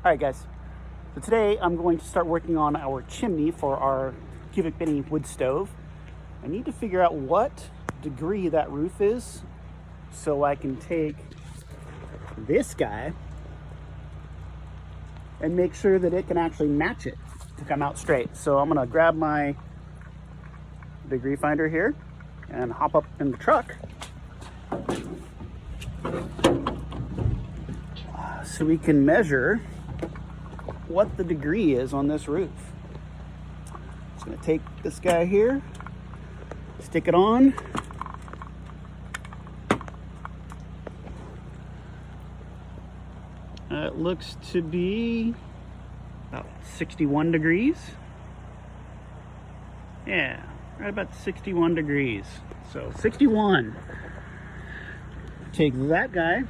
All right, guys. So today I'm going to start working on our chimney for our cubic mini wood stove. I need to figure out what degree that roof is so I can take this guy and make sure that it can actually match it to come out straight. So I'm gonna grab my degree finder here and hop up in the truck so we can measure what the degree is on this roof. Just gonna take this guy here, stick it on. It looks to be about 61 degrees. Yeah, right about 61 degrees. So 61. Take that guy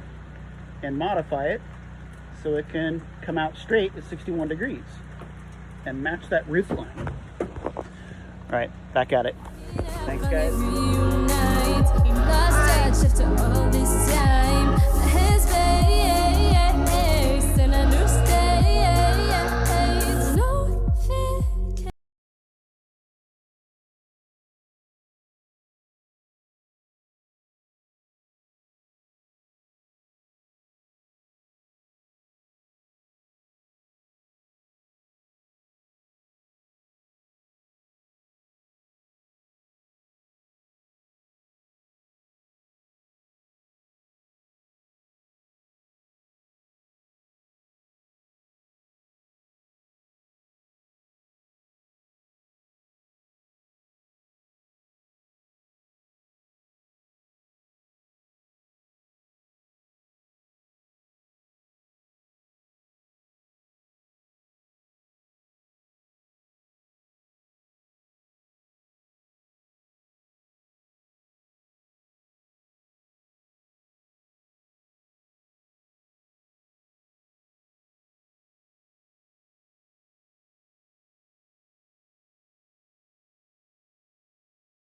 and modify it so it can come out straight at 61 degrees and match that roof line. All right, back at it. Thanks, guys.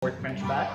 Workbench back.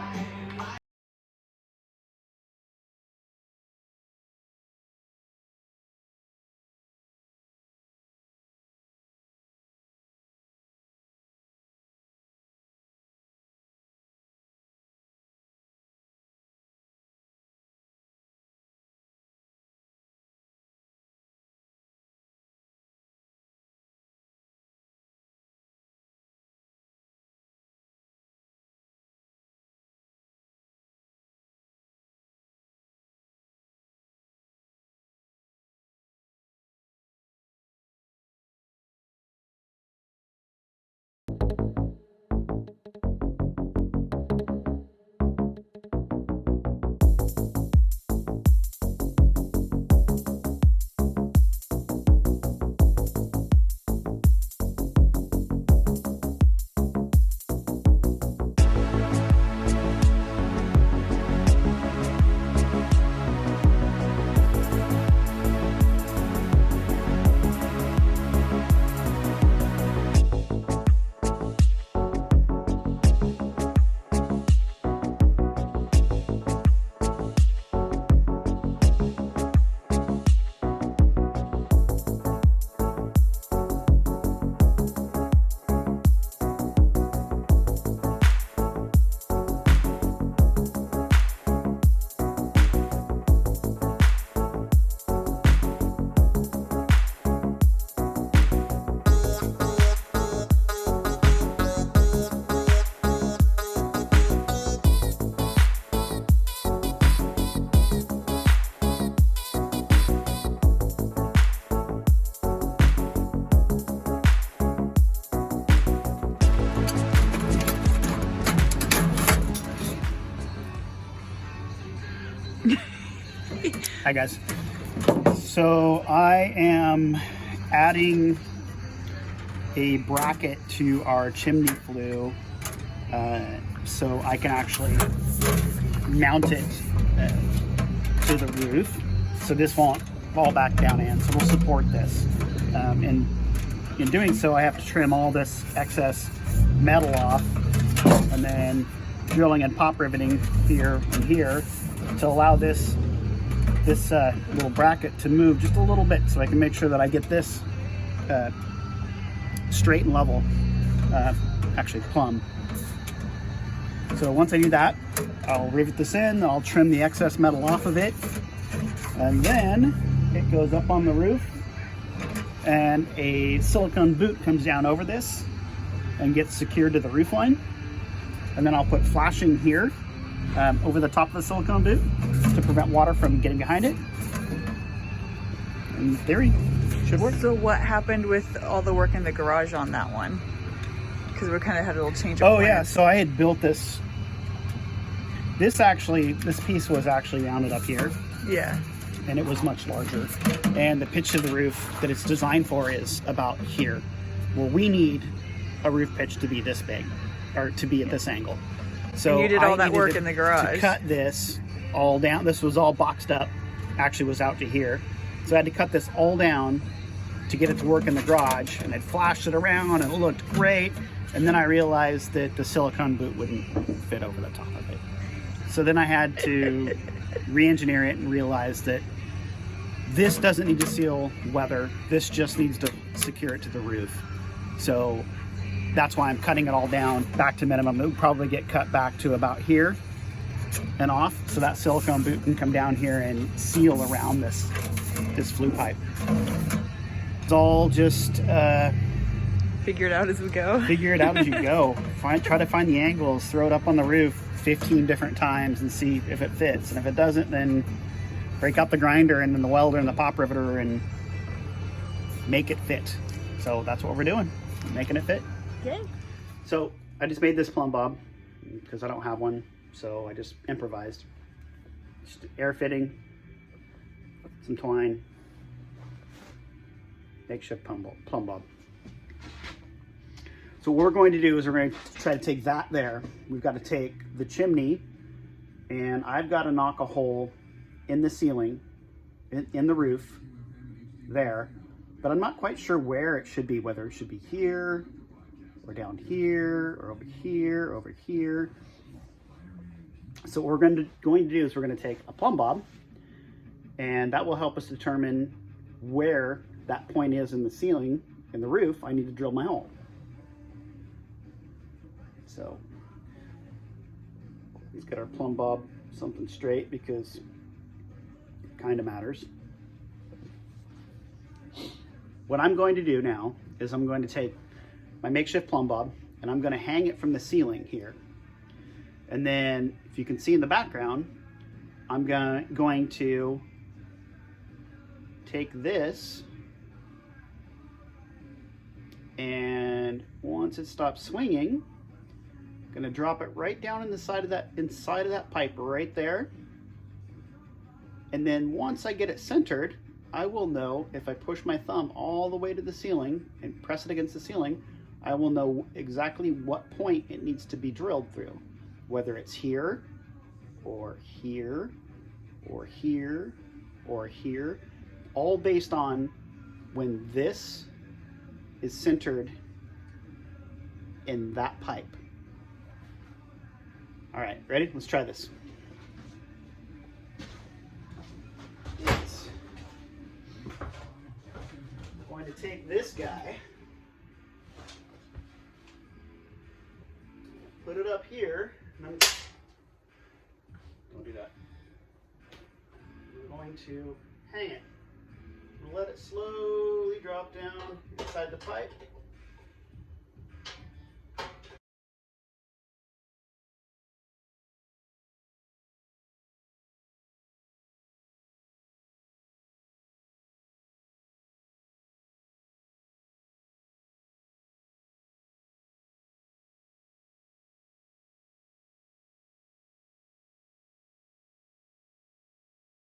Hi guys. So I am adding a bracket to our chimney flue so I can actually mount it to the roof so this won't fall back down in, so we'll support this. And in doing so, I have to trim all this excess metal off and then drilling and pop riveting here and here to allow this little bracket to move just a little bit so I can make sure that I get this straight and level, actually plumb. So once I do that, I'll rivet this in, I'll trim the excess metal off of it, and then it goes up on the roof, and a silicone boot comes down over this and gets secured to the roof line. And then I'll put flashing here over the top of the silicone boot to prevent water from getting behind it. In theory, should work. So what happened with all the work in the garage on that one? Because we kind of had a little change of Oh plans. yeah, so I had built this. This piece was actually mounted up here. Yeah. And it was much larger. And the pitch of the roof that it's designed for is about here. Well, we need a roof pitch to be this big, or to be at this angle. So and you did all that work in the garage. To cut this all down. This was all boxed up. Actually was out to here. So I had to cut this all down to get it to work in the garage, and I flashed it around and it looked great. And then I realized that the silicone boot wouldn't fit over the top of it. So then I had to re-engineer it and realize that this doesn't need to seal weather. This just needs to secure it to the roof. So that's why I'm cutting it all down back to minimum. It would probably get cut back to about here and off, so that silicone boot can come down here and seal around this flue pipe. It's all just figure it out as we go. Figure it out as you go. Try to find the angles, throw it up on the roof 15 different times and see if it fits. And if it doesn't, then break out the grinder and then the welder and the pop riveter and make it fit. So that's what we're doing, making it fit. Okay. So I just made this plumb bob because I don't have one, so I just improvised. Just air fitting, some twine, makeshift plumb bob. So what we're going to do is we're going to try to take that there. We've got to take the chimney, and I've got to knock a hole in the ceiling, in the roof there, but I'm not quite sure where it should be, whether it should be here or down here or over here, over here. So what we're going to do is we're going to take a plumb bob, and that will help us determine where that point is in the ceiling, in the roof. I need to drill my hole. So let's get our plumb bob something straight because it kind of matters. What I'm going to do now is I'm going to take my makeshift plumb bob and I'm going to hang it from the ceiling here. And then if you can see in the background, I'm going to take this, and once it stops swinging, I'm going to drop it right down in the side of that pipe right there. And then once I get it centered, I will know if I push my thumb all the way to the ceiling and press it against the ceiling, I will know exactly what point it needs to be drilled through, whether it's here or here or here or here, all based on when this is centered in that pipe. All right, ready? Let's try this. I'm going to take this guy, put it up here, and don't do that. I'm going to hang it and let it slowly drop down inside the pipe.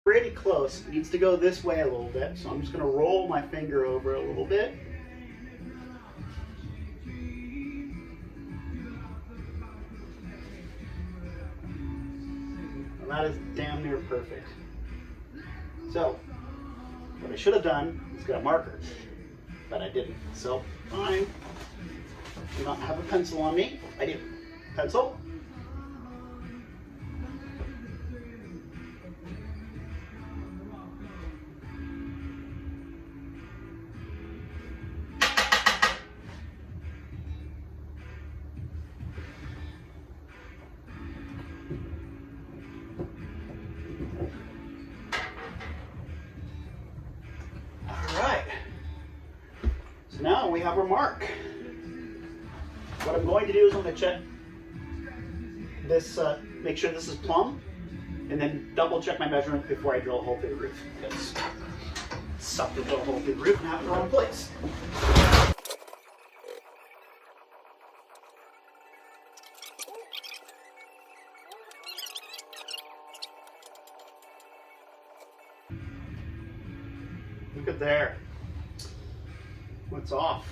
Pretty close. It needs to go this way a little bit, so I'm just going to roll my finger over it a little bit. And that is damn near perfect. So, what I should have done is get a marker, but I didn't. So, fine. I do not have a pencil on me. I do. Pencil. now we have our mark. What I'm going to do is I'm going to check this, make sure this is plumb, and then double check my measurement before I drill a hole through the roof. Because it's sucked to drill a hole through the roof and have it in the wrong place. Look at there. What's off?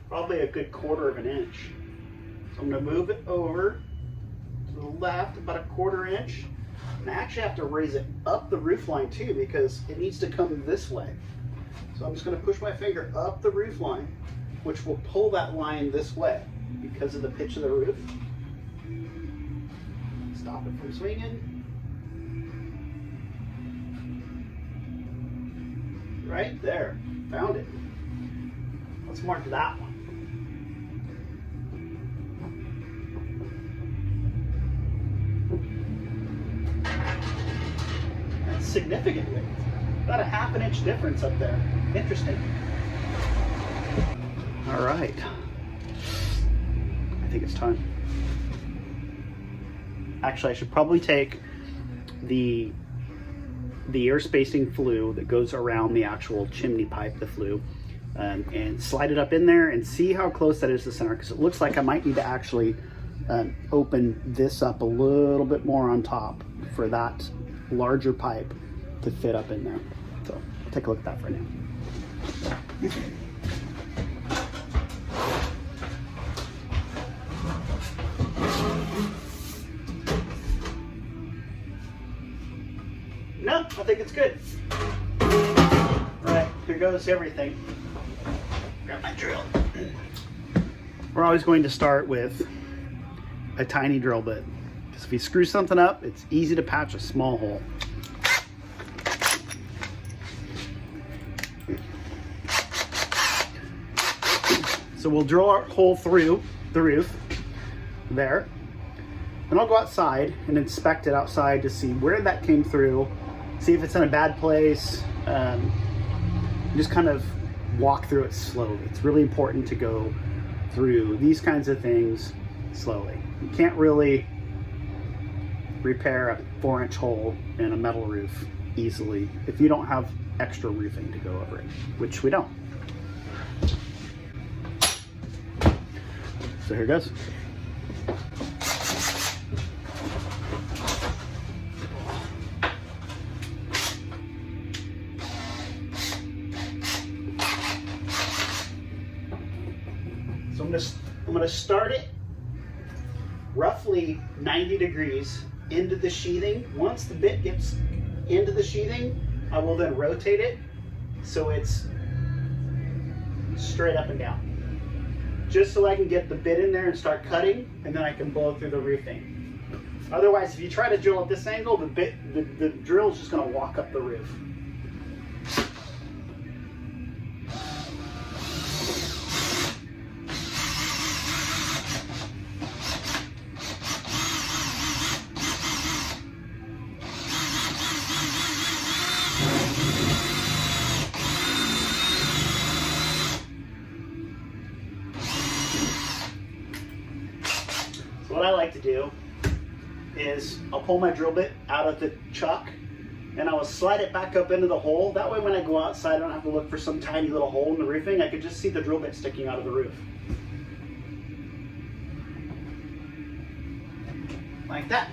Probably a good 1/4 of an inch. So I'm going to move it over to the left about a 1/4 inch. And I actually have to raise it up the roof line too because it needs to come this way. So I'm just going to push my finger up the roof line, which will pull that line this way because of the pitch of the roof. Stop it from swinging. Right there, found it. Let's mark that one. That's significant. About a 1/2 inch difference up there. Interesting. All right. I think it's time. Actually, I should probably take the air spacing flue that goes around the actual chimney pipe, the flue, and slide it up in there and see how close that is to the center, because it looks like I might need to actually open this up a little bit more on top for that larger pipe to fit up in there. So I'll take a look at that for now. No, I think it's good. All right, here goes everything. Grab my drill. We're always going to start with a tiny drill bit, because if you screw something up, it's easy to patch a small hole. So we'll drill our hole through the roof there. Then I'll go outside and inspect it outside to see where that came through, see if it's in a bad place, just kind of walk through it slowly. It's really important to go through these kinds of things slowly. You can't really repair a 4-inch hole in a metal roof easily if you don't have extra roofing to go over it, which we don't. So here goes. So I'm going to start it roughly 90 degrees into the sheathing. Once the bit gets into the sheathing, I will then rotate it so it's straight up and down, just so I can get the bit in there and start cutting, and then I can blow through the roofing. Otherwise, if you try to drill at this angle, the drill is just going to walk up the roof. What I like to do is I'll pull my drill bit out of the chuck and I will slide it back up into the hole. That way when I go outside, I don't have to look for some tiny little hole in the roofing. I can just see the drill bit sticking out of the roof. Like that.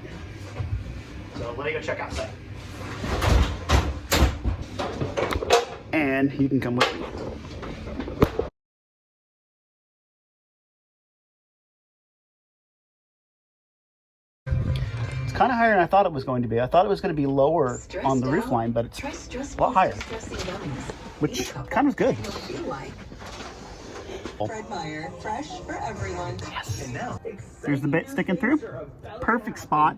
So let me go check outside. And you can come with me. Kind of higher than I thought it was going to be. I thought it was going to be lower on the roof line, but it's a lot higher, which kind of good. Fred Meyer, fresh for everyone. Yes. There's the bit sticking through. Perfect spot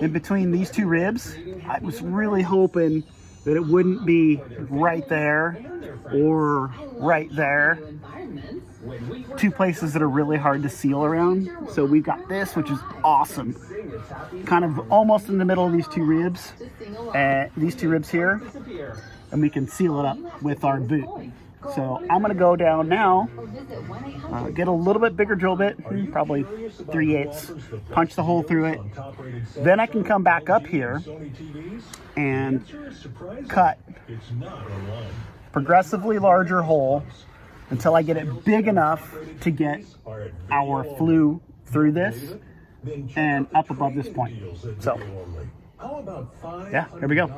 in between these two ribs. I was really hoping that it wouldn't be right there or right there. Two places that are really hard to seal around. So we've got this, which is awesome. Kind of almost in the middle of these two ribs here, and we can seal it up with our boot. So I'm gonna go down now, get a little bit bigger drill bit, probably 3/8, punch the hole through it. Then I can come back up here and cut progressively larger hole until I get it big enough to get our flue through this and up above this point. So, yeah, here we go.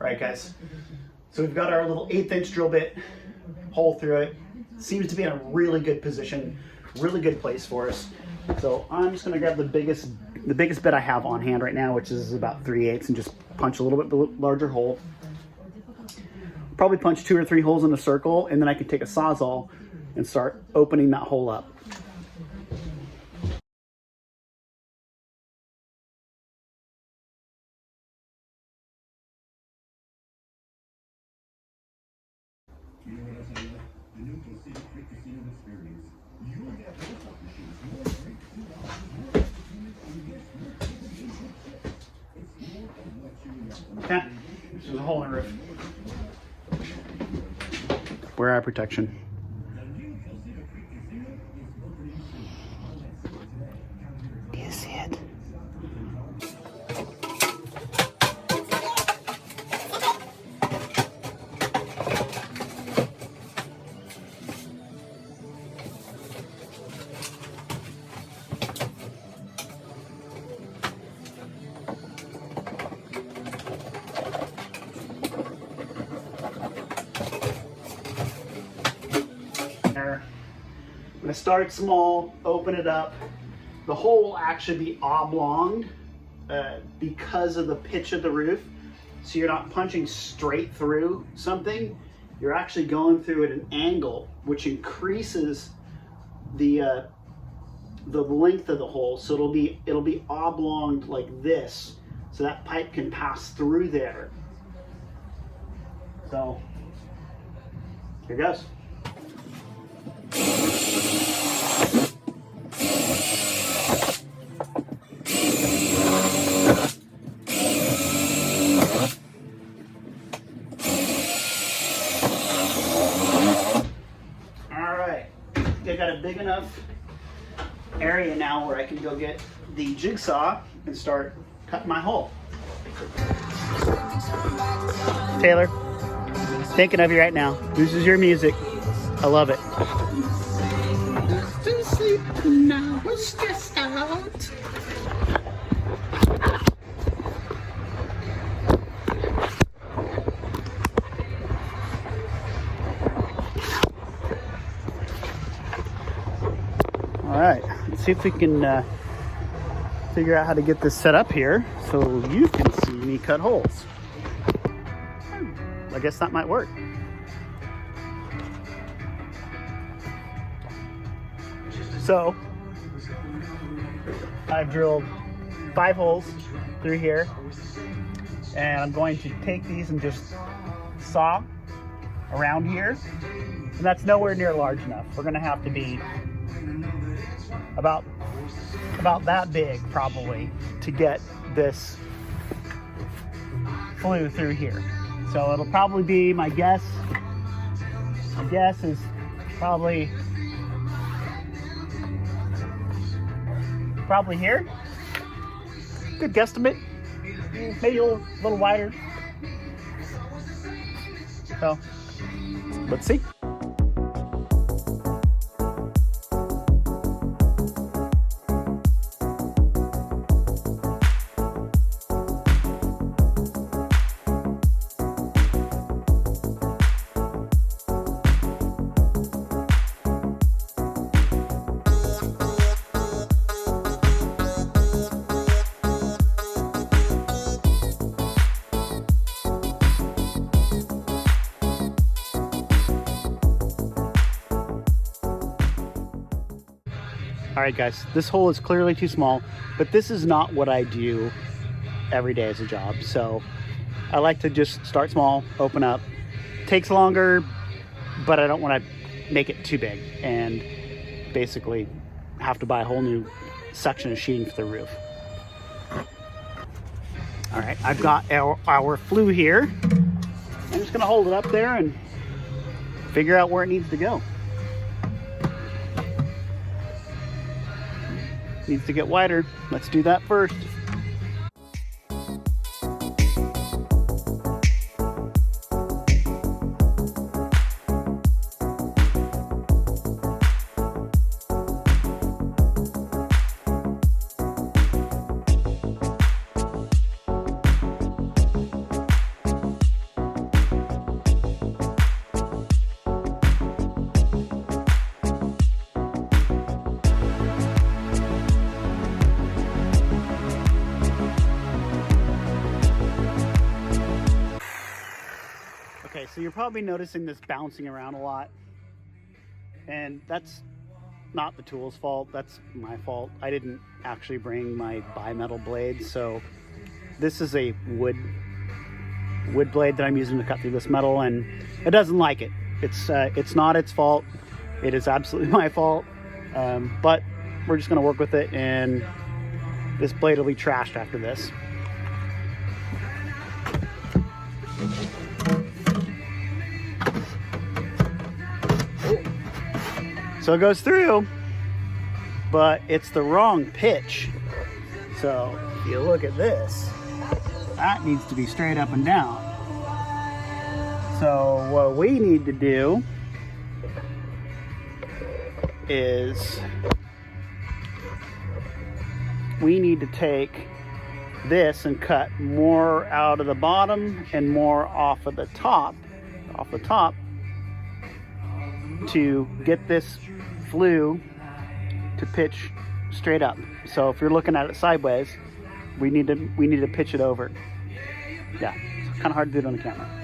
All right, guys. So we've got our little 1/8" drill bit, hole through it. Seems to be in a really good position, really good place for us. So I'm just gonna grab the biggest bit I have on hand right now, which is about 3/8, and just punch a little bit larger hole. Probably punch 2 or 3 holes in a circle, and then I can take a Sawzall and start opening that hole up. Okay, there's a hole in the roof. Wear eye protection. Do you see it? I'm gonna start small, open it up. The hole will actually be oblong because of the pitch of the roof. So you're not punching straight through something. You're actually going through at an angle, which increases the length of the hole. So it'll be oblong like this, so that pipe can pass through there. So here goes. I got a big enough area now where I can go get the jigsaw and start cutting my hole. Taylor, thinking of you right now. This is your music. I love it. Sleep now, we're stressed out. All right, let's see if we can figure out how to get this set up here so you can see me cut holes. I guess that might work. So, I've drilled 5 holes through here, and I'm going to take these and just saw around here, and that's nowhere near large enough. We're gonna have to be about that big probably to get this flue through here. So it'll probably be, my guess is probably here. Good guesstimate. Maybe a little wider. So let's see. All right, guys, this hole is clearly too small, but this is not what I do every day as a job. So I like to just start small, open up. Takes longer, but I don't want to make it too big and basically have to buy a whole new section of sheeting for the roof. All right, I've got our flue here. I'm just gonna hold it up there and figure out where it needs to go. Needs to get wider. Let's do that first. Okay, so you're probably noticing this bouncing around a lot, and that's not the tool's fault, that's my fault. I didn't actually bring my bimetal blade, so this is a wood blade that I'm using to cut through this metal, and it doesn't like it. It's not its fault. It is absolutely my fault, but we're just gonna work with it, and this blade will be trashed after this. So it goes through, but it's the wrong pitch. So if you look at this, that needs to be straight up and down. So what we need to do is we need to take this and cut more out of the bottom and more off of the top, to get this flue to pitch straight up. So if you're looking at it sideways, we need to pitch it over. Yeah, it's kind of hard to do it on the camera.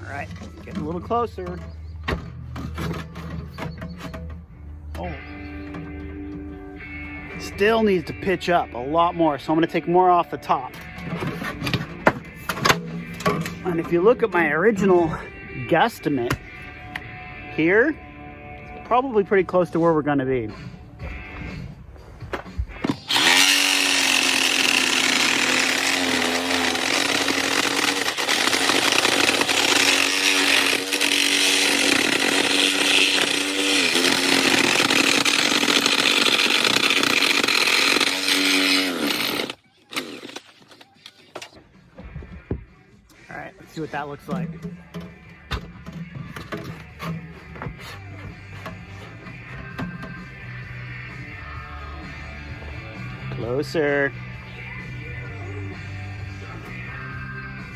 All right, getting a little closer. Oh, still needs to pitch up a lot more, so I'm going to take more off the top. And if you look at my original guesstimate here, it's probably pretty close to where we're going to be. All right, let's see what that looks like. Closer.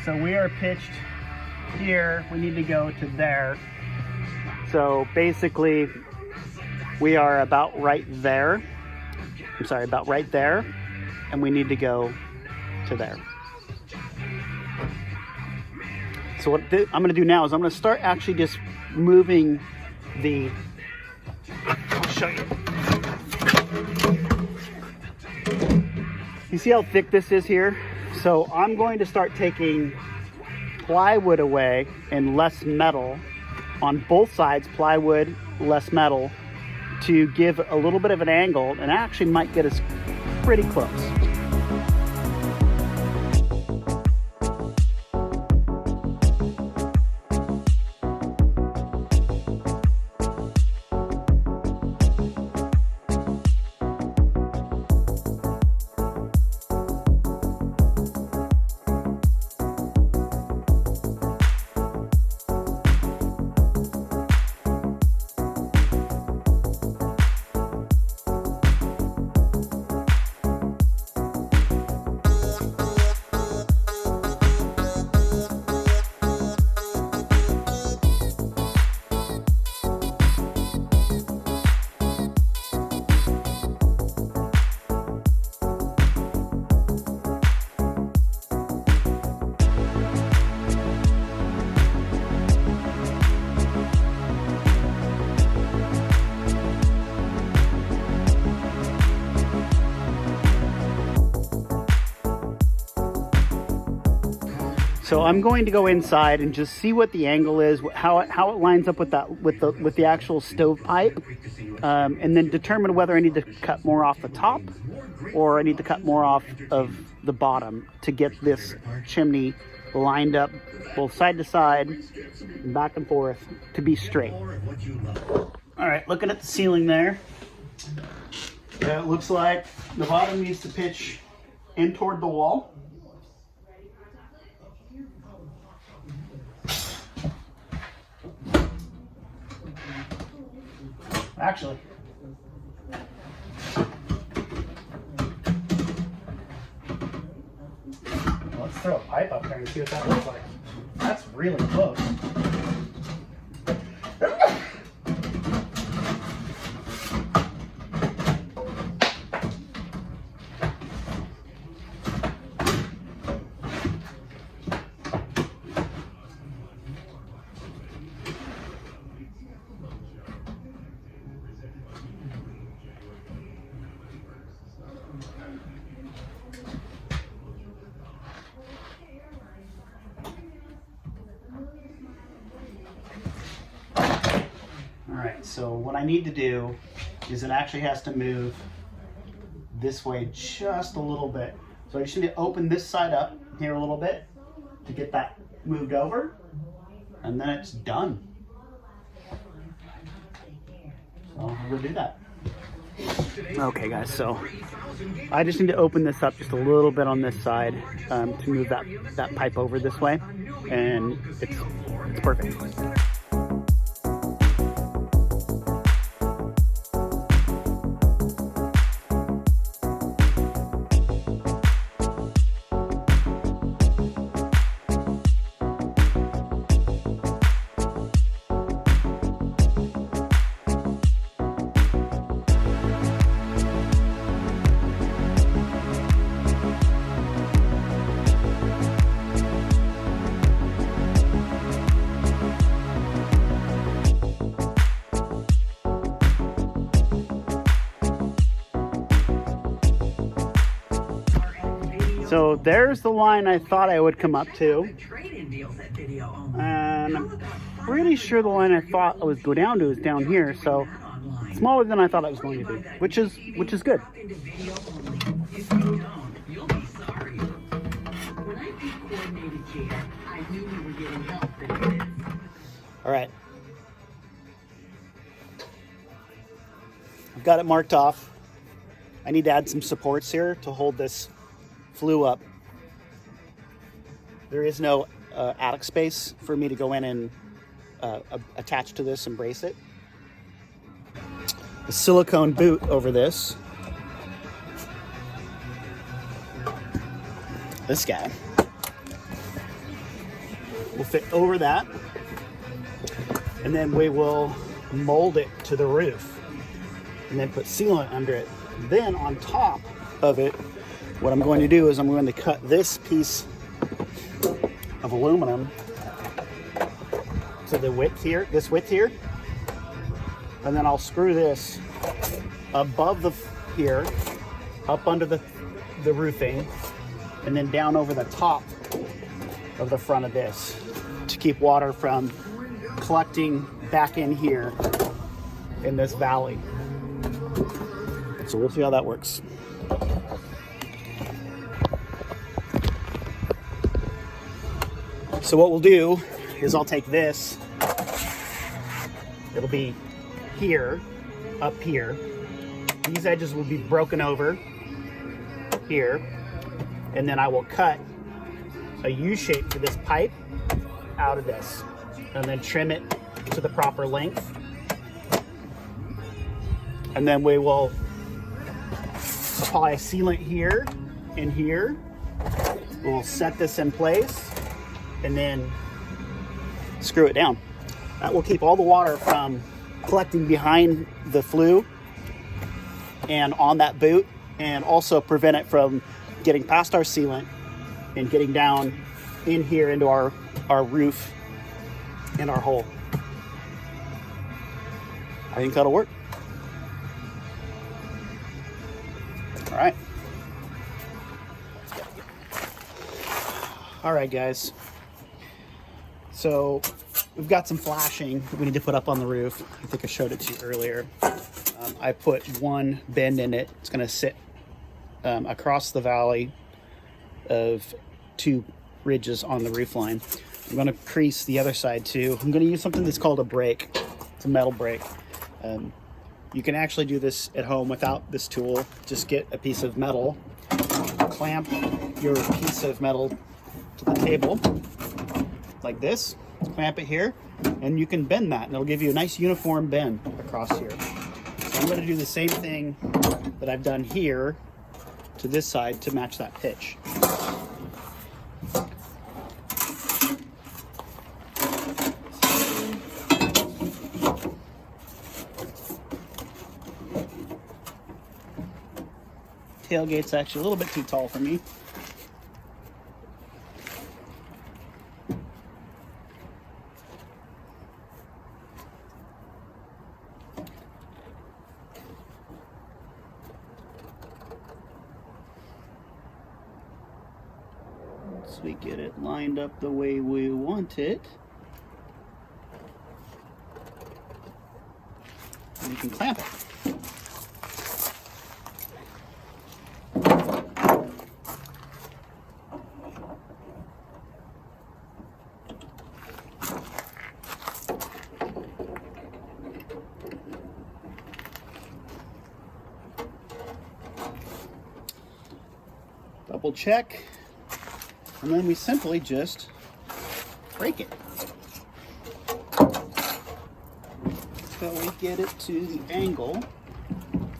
So we are pitched here. We need to go to there. So basically, we are about right there. I'm sorry, about right there. And we need to go to there. So what I'm going to do now is I'm going to start actually just moving the, I'll show you. You see how thick this is here? So I'm going to start taking plywood away and less metal on both sides, plywood, less metal, to give a little bit of an angle, and actually might get us pretty close. So I'm going to go inside and just see what the angle is, how it lines up with that with the actual stovepipe, and then determine whether I need to cut more off the top or I need to cut more off of the bottom to get this chimney lined up both side to side and back and forth to be straight. All right, looking at the ceiling there, it looks like the bottom needs to pitch in toward the wall. Actually, let's throw a pipe up there and see what that looks like. That's really close. Alright, so what I need to do is it actually has to move this way just a little bit. So I just need to open this side up here a little bit to get that moved over, and then it's done. So I'm going to do that. Okay guys, so I just need to open this up just a little bit on this side to move that pipe over this way, and it's perfect. So there's the line I thought I would come up to, and I'm pretty sure the line I thought I would go down to is down here, so smaller than I thought I was going to be, which is good. All right, I've got it marked off. I need to add some supports here to hold this flue up. There is no attic space for me to go in and attach to this and brace it. The silicone boot over this guy will fit over that, and then we will mold it to the roof and then put sealant under it. Then on top of it, what I'm going to do is I'm going to cut this piece of aluminum to the width here, this width here, and then I'll screw this above here, up under the roofing, and then down over the top of the front of this to keep water from collecting back in here in this valley. So we'll see how that works. So what we'll do is I'll take this, it'll be here, up here. These edges will be broken over here, and then I will cut a U shape for this pipe out of this, and then trim it to the proper length. And then we will apply a sealant here and here. We'll set this in place and then screw it down. That will keep all the water from collecting behind the flue and on that boot, and also prevent it from getting past our sealant and getting down in here into our roof and our hole. I think that'll work. All right. All right, guys. So we've got some flashing that we need to put up on the roof. I think I showed it to you earlier. I put one bend in it. It's going to sit across the valley of 2 ridges on the roof line. I'm going to crease the other side too. I'm going to use something that's called a brake. It's a metal brake. You can actually do this at home without this tool. Just get a piece of metal, clamp your piece of metal to the table like this, clamp it here, and you can bend that, and it'll give you a nice uniform bend across here. So I'm going to do the same thing that I've done here to this side to match that pitch. Tailgate's actually a little bit too tall for me. Once we get it lined up the way we want it, we can clamp it. Double check, and then we simply just break it so we get it to the angle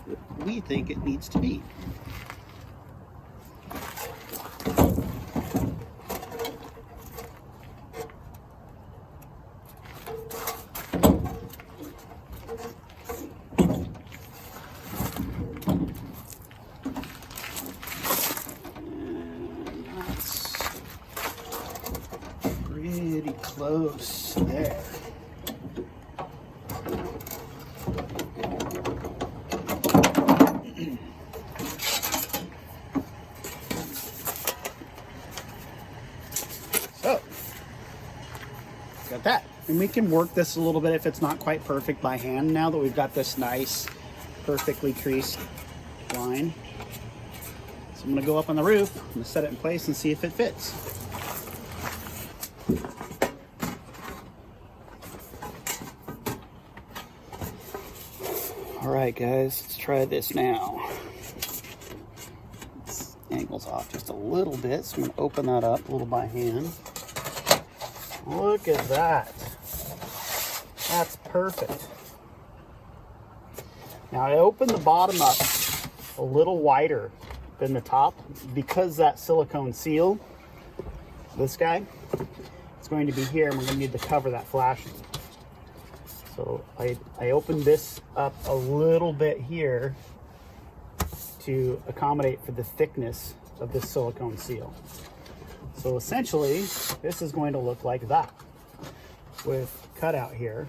that we think it needs to be. Pretty close there. So, got that. And we can work this a little bit if it's not quite perfect by hand now that we've got this nice, perfectly creased line. So I'm gonna go up on the roof, I'm gonna set it in place and see if it fits. All right, guys, let's try this now. This angle's off just a little bit, so I'm gonna open that up a little by hand. Look at that. That's perfect. Now I opened the bottom up a little wider than the top because that silicone seal, this guy, it's going to be here and we're gonna need to cover that flashing. So I opened this up a little bit here to accommodate for the thickness of this silicone seal. So essentially, this is going to look like that with cutout here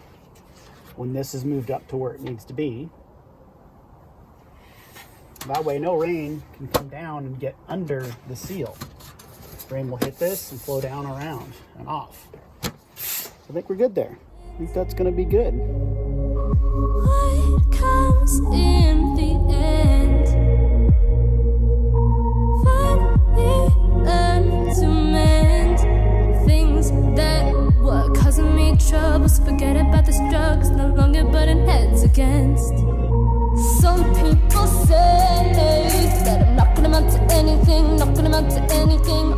when this is moved up to where it needs to be. That way no rain can come down and get under the seal. Rain will hit this and flow down around and off. So I think we're good there. I think that's gonna be good. What comes in the end? Finally learn to mend things that were causing me troubles. Forget about the struggles, no longer butting heads against. Some people say that I'm not gonna amount to anything, not gonna amount to anything.